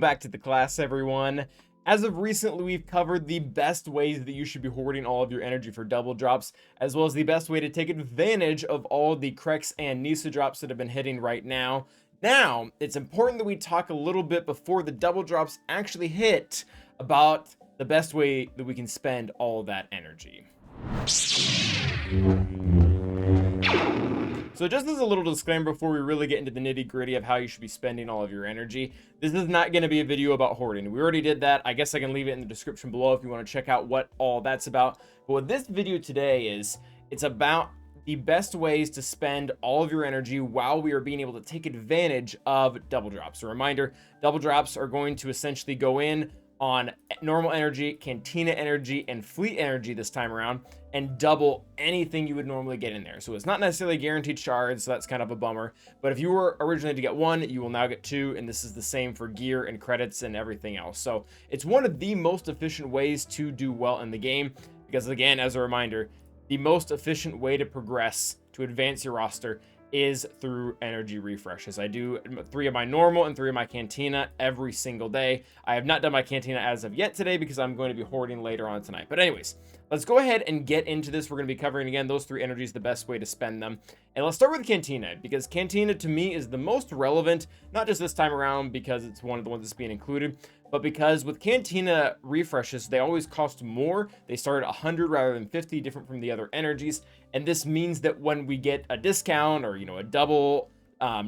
Welcome back to the class, everyone. As of recently, we've covered the best ways that you should be hoarding all of your energy for double drops, as well as the best way to take advantage of all the Krex and Nisa drops that have been hitting right now. Now, it's important that we talk a little bit before the double drops actually hit about the best way that we can spend all that energy. So just as a little disclaimer before we really get into the nitty gritty of how you should be spending all of your energy, this is not going to be a video about hoarding. We already did that. I guess I can leave it in the description below if you want to check out what all that's about. But what this video today is, it's about the best ways to spend all of your energy while we are being able to take advantage of double drops. A reminder, double drops are going to essentially go in on normal energy, Cantina energy, and fleet energy this time around, and double anything you would normally get in there. So it's not necessarily guaranteed shards, so that's kind of a bummer. But if you were originally to get one, you will now get two, and this is the same for gear and credits and everything else. So it's one of the most efficient ways to do well in the game, because again, as a reminder, the most efficient way to progress, to advance your roster, is through energy refreshes. I do 3 of my normal and 3 of my Cantina every single day. I have not done my Cantina as of yet today because I'm going to be hoarding later on tonight. But anyways, let's go ahead and get into this. We're going to be covering again those 3 energies, the best way to spend them. And let's start with Cantina, because Cantina to me is the most relevant, not just this time around because it's one of the ones that's being included, but because with Cantina refreshes, they always cost more. They start at 100 rather than 50, different from the other energies. And this means that when we get a discount or, a double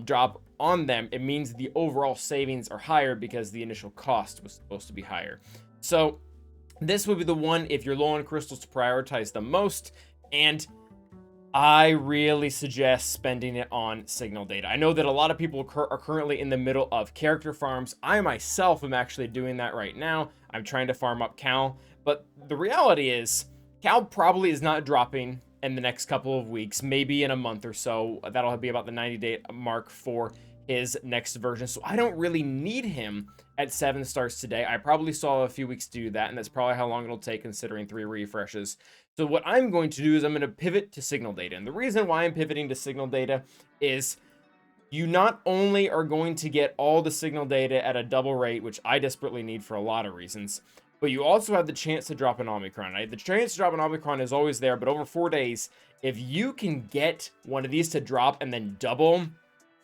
drop on them, it means the overall savings are higher because the initial cost was supposed to be higher. So this would be the one if you're low on crystals to prioritize the most. And I really suggest spending it on signal data. I know that a lot of people are currently in the middle of character farms. I myself am actually doing that right now. I'm trying to farm up Cal, but the reality is Cal probably is not dropping in the next couple of weeks, maybe in a month or so. That'll be about the 90-day mark for his next version. So I don't really need him at 7 stars today. I probably still have a few weeks to do that, and that's probably how long it'll take considering 3 refreshes. So what I'm going to do is I'm going to pivot to signal data. And the reason why I'm pivoting to signal data is you not only are going to get all the signal data at a double rate, which I desperately need for a lot of reasons, but you also have the chance to drop an Omicron. The chance to drop an Omicron is always there, but over 4 days, if you can get one of these to drop and then double,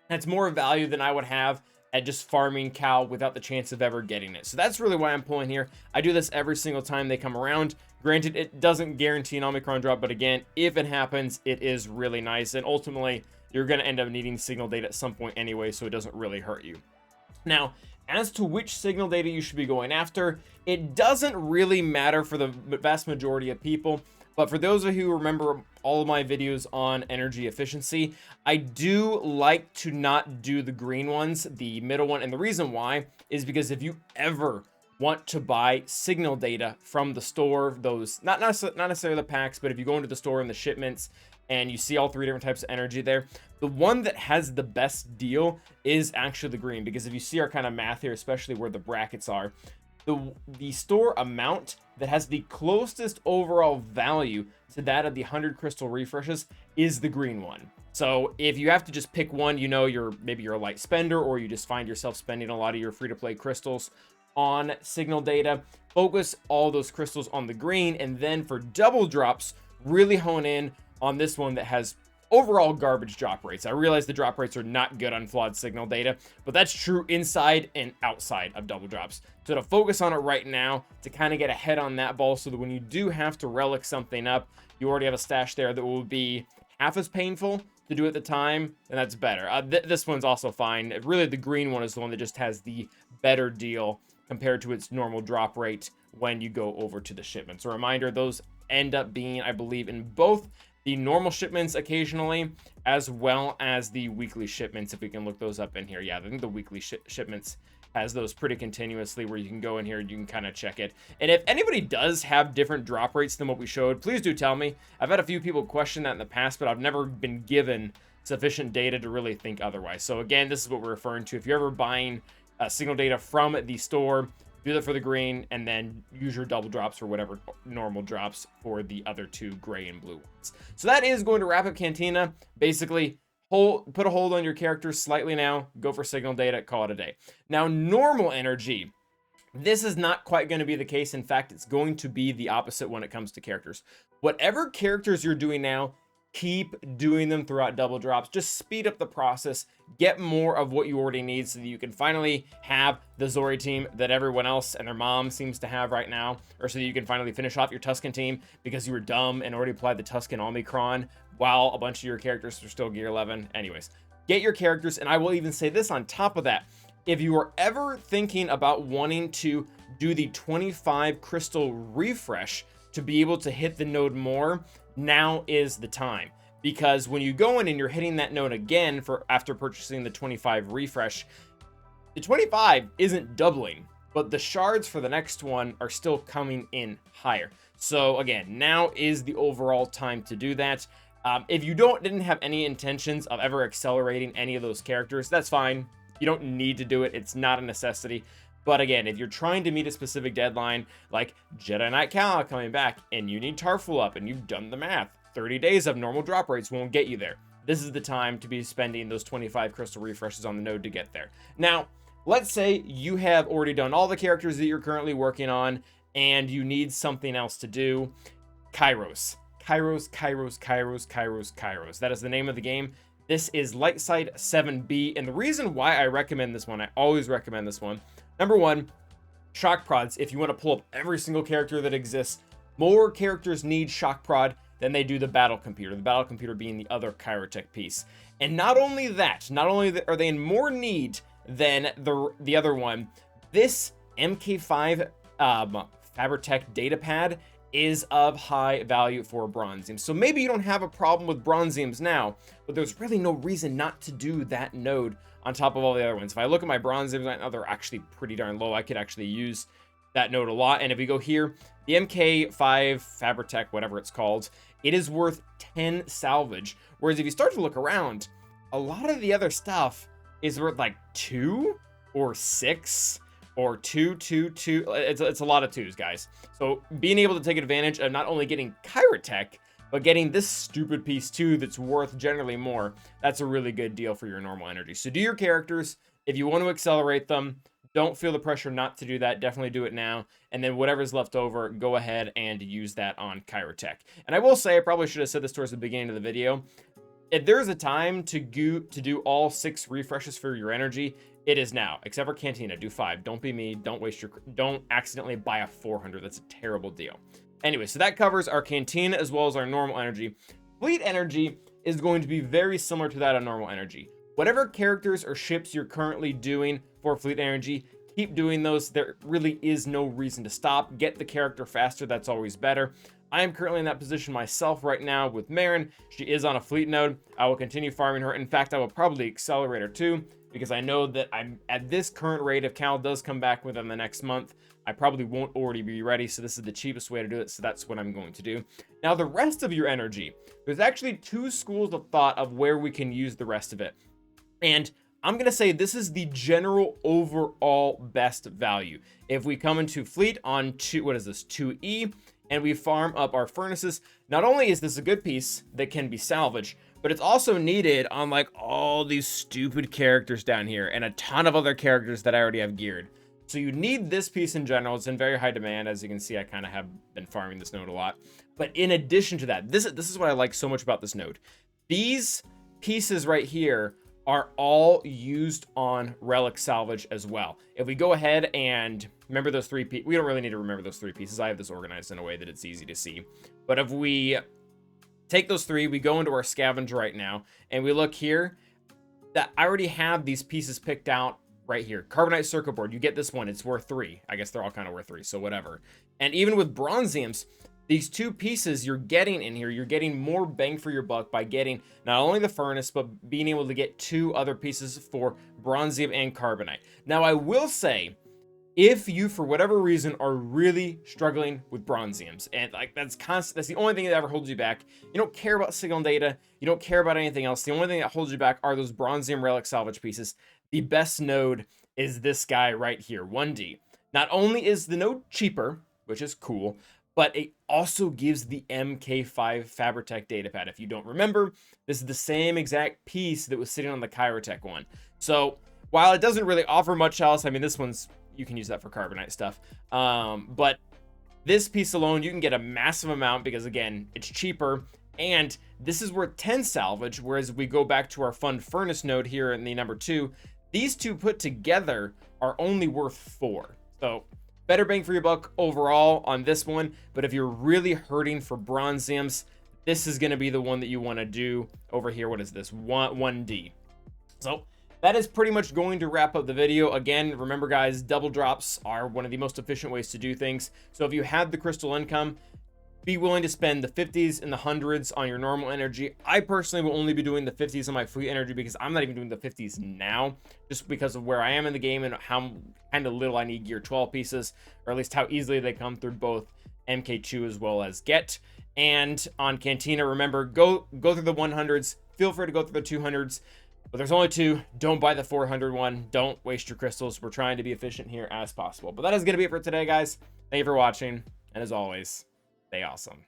that's more value than I would have at just farming Cal without the chance of ever getting it. So that's really why I'm pulling here. I do this every single time they come around. Granted, it doesn't guarantee an Omicron drop, but again, if it happens, it is really nice. And ultimately, you're going to end up needing signal data at some point anyway, so it doesn't really hurt you. Now, as to which signal data you should be going after, it doesn't really matter for the vast majority of people. But for those of you who remember all of my videos on energy efficiency, I do like to not do the green ones, the middle one. And the reason why is because if you ever want to buy signal data from the store, those not necessarily the packs, but if you go into the store and the shipments and you see all 3 different types of energy there, the one that has the best deal is actually the green. Because if you see our kind of math here, especially where the brackets are, the store amount that has the closest overall value to that of the 100 crystal refreshes is the green one. So if you have to just pick one, maybe you're a light spender, or you just find yourself spending a lot of your free-to-play crystals on signal data, focus all those crystals on the green, and then for double drops, really hone in on this one that has overall garbage drop rates. I realize the drop rates are not good on flawed signal data, but that's true inside and outside of double drops. So to focus on it right now, to kind of get ahead on that ball, so that when you do have to relic something up, you already have a stash there that will be half as painful to do at the time, and that's better. This one's also fine. Really, the green one is the one that just has the better deal compared to its normal drop rate when you go over to the shipments. A reminder, those end up being, I believe, in both the normal shipments occasionally, as well as the weekly shipments, if we can look those up in here. Yeah, I think the weekly shipments has those pretty continuously, where you can go in here and you can kind of check it. And if anybody does have different drop rates than what we showed, please do tell me. I've had a few people question that in the past, but I've never been given sufficient data to really think otherwise. So again, this is what we're referring to. If you're ever buying signal data from the store, do that for the green, and then use your double drops or whatever normal drops for the other 2 gray and blue ones. So that is going to wrap up Cantina. Basically, put a hold on your characters slightly now, go for signal data, call it a day. Now, normal energy, this is not quite going to be the case. In fact, it's going to be the opposite when it comes to characters. Whatever characters you're doing now, keep doing them throughout double drops. Just speed up the process, get more of what you already need so that you can finally have the Zori team that everyone else and their mom seems to have right now, or so that you can finally finish off your Tusken team because you were dumb and already applied the Tusken Omicron while a bunch of your characters are still gear 11. Anyways, get your characters, and I will even say this on top of that. If you are ever thinking about wanting to do the 25 crystal refresh to be able to hit the node more, now is the time. Because when you go in and you're hitting that node again for after purchasing the 25 refresh, the 25 isn't doubling, but the shards for the next one are still coming in higher. So again, now is the overall time to do that. If you didn't have any intentions of ever accelerating any of those characters, that's fine. You don't need to do it. It's not a necessity. But again, if you're trying to meet a specific deadline, like Jedi Knight Cal coming back, and you need Tarful up, and you've done the math, 30 days of normal drop rates won't get you there. This is the time to be spending those 25 crystal refreshes on the node to get there. Now, let's say you have already done all the characters that you're currently working on, and you need something else to do. Kairos. Kairos, Kairos, Kairos, Kairos, Kairos. That is the name of the game. This is Lightside 7B, and the reason why I recommend this one, I always recommend this one. Number one, shock prods. If you want to pull up every single character that exists, more characters need shock prod than they do the battle computer. The battle computer being the other Kyrotech piece. And not only that, not only are they in more need than the other one, this MK5 Fabritech datapad is of high value for Bronzium. So maybe you don't have a problem with Bronziums now, but there's really no reason not to do that node on top of all the other ones. If I look at my Bronziums right now, they're actually pretty darn low. I could actually use that node a lot. And if we go here, the MK5 Fabritech, whatever it's called, it is worth 10 salvage. Whereas if you start to look around, a lot of the other stuff is worth like 2 or 6 or 2, 2, 2. It's a lot of 2s, guys. So being able to take advantage of not only getting Kyrotech, but getting this stupid piece too that's worth generally more, that's a really good deal for your normal energy. So do your characters. If you want to accelerate them, don't feel the pressure not to do that. Definitely do it now. And then whatever's left over, go ahead and use that on Kyrotech. And I will say, I probably should have said this towards the beginning of the video. If there's a time to do all 6 refreshes for your energy, it is now. Except for Cantina, do 5. Don't be me. Don't accidentally buy a 400. That's a terrible deal. Anyway, so that covers our Cantina as well as our normal energy. Fleet energy is going to be very similar to that of normal energy. Whatever characters or ships you're currently doing for fleet energy, keep doing those. There really is no reason to stop. Get the character faster. That's always better. I am currently in that position myself right now with Marin. She is on a fleet node. I will continue farming her. In fact, I will probably accelerate her too, because I know that I'm at this current rate. If Cal does come back within the next month, I probably won't already be ready. So this is the cheapest way to do it. So that's what I'm going to do. Now, the rest of your energy, there's actually 2 schools of thought of where we can use the rest of it. And I'm going to say this is the general overall best value. If we come into fleet on 2E, and we farm up our furnaces, not only is this a good piece that can be salvaged, but it's also needed on like all these stupid characters down here and a ton of other characters that I already have geared. So you need this piece in general. It's in very high demand. As you can see, I kind of have been farming this node a lot. But in addition to that, this is what I like so much about this node. These pieces right here are all used on relic salvage as well. If we go ahead and remember those 3 pieces, we don't really need to remember those 3 pieces. I have this organized in a way that it's easy to see. But if we take those 3, we go into our scavenge right now, and we look here, that I already have these pieces picked out right here. Carbonite circuit board, you get this one, it's worth 3. I guess they're all kind of worth 3, so whatever. And even with Bronziums, these 2 pieces you're getting in here, you're getting more bang for your buck by getting not only the furnace, but being able to get 2 other pieces for Bronzium and Carbonite. Now, I will say, if you, for whatever reason, are really struggling with Bronziums, and like that's the only thing that ever holds you back. You don't care about signal data, you don't care about anything else. The only thing that holds you back are those Bronzium relic salvage pieces. The best node is this guy right here, 1D. Not only is the node cheaper, which is cool, but it also gives the MK5 Fabritech datapad. If you don't remember, this is the same exact piece that was sitting on the Kyrotech one. So while it doesn't really offer much else, I mean, this one's, you can use that for carbonite stuff. But this piece alone, you can get a massive amount because, again, it's cheaper. And this is worth 10 salvage, whereas if we go back to our fun furnace node here in the number 2, these two put together are only worth 4. So better bang for your buck overall on this one. But if you're really hurting for bronziums, this is going to be the one that you want to do over here. What is this? 1D. So that is pretty much going to wrap up the video. Again, remember guys, double drops are one of the most efficient ways to do things. So if you have the crystal income, be willing to spend the 50s and the 100s on your normal energy. I personally will only be doing the 50s on my free energy because I'm not even doing the 50s now, just because of where I am in the game and how kind of little I need gear 12 pieces, or at least how easily they come through both MK2 as well as Get. And on Cantina, remember, go through the 100s. Feel free to go through the 200s. But there's only 2. Don't buy the 400 one. Don't waste your crystals. We're trying to be efficient here as possible. But that is going to be it for today, guys. Thank you for watching. And as always, stay awesome.